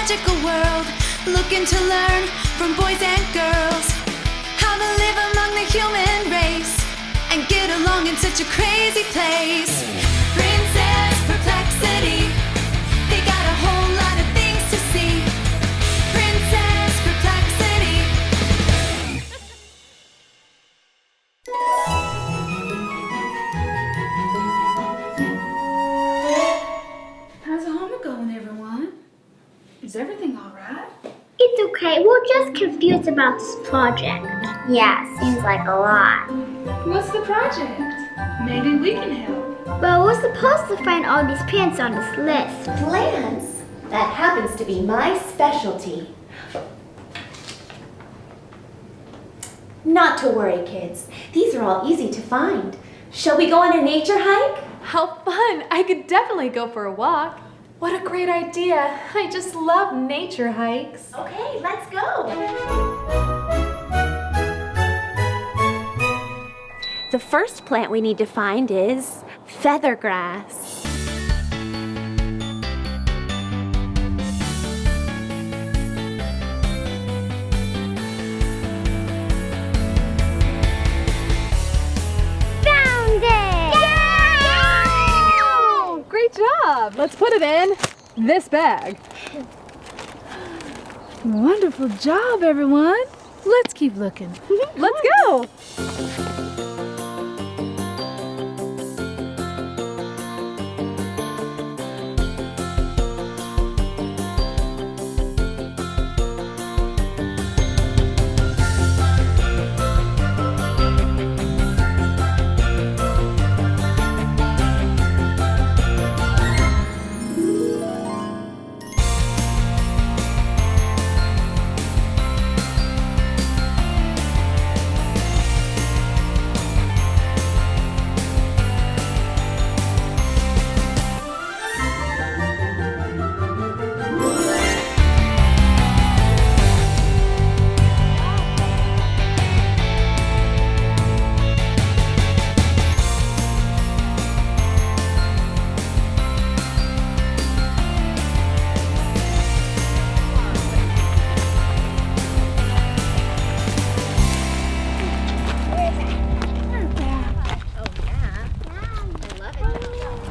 magical world, looking to learn from boys and girls how to live among the human race and get along in such a crazy place. Princess Perplexity, they got a whole lot of things to see. Princess Perplexity. How's the homework going, everyone? Is everything all right? It's okay. We're just confused about this project. Yeah, seems like a lot. What's the project? Maybe we can help. Well, we're supposed to find all these plants on this list. Plants? That happens to be my specialty. Not to worry, kids. These are all easy to find. Shall we go on a nature hike? How fun! I could definitely go for a walk. What a great idea. I just love nature hikes. Okay, let's go. The first plant we need to find is feathergrass. Found it! Yay! Great job! Let's put it in this bag. Wonderful job, everyone. Let's keep looking. Let's go!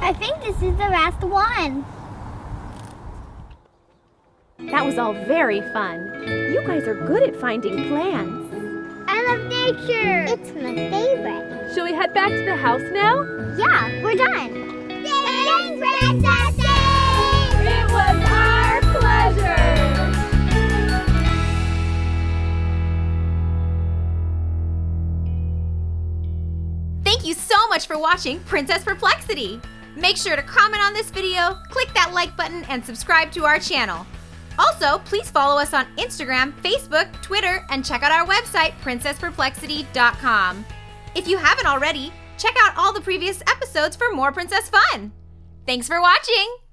I think this is the last one. That was all very fun. You guys are good at finding plants. I love nature. It's my favorite. Shall we head back to the house now? Yeah, we're done. Thanks, Princesses! It was our pleasure! Thank you so much for watching Princess Perplexity. Make sure to comment on this video, click that like button, and subscribe to our channel. Also, please follow us on Instagram, Facebook, Twitter, and check out our website, princessperplexity.com. If you haven't already, check out all the previous episodes for more princess fun. Thanks for watching!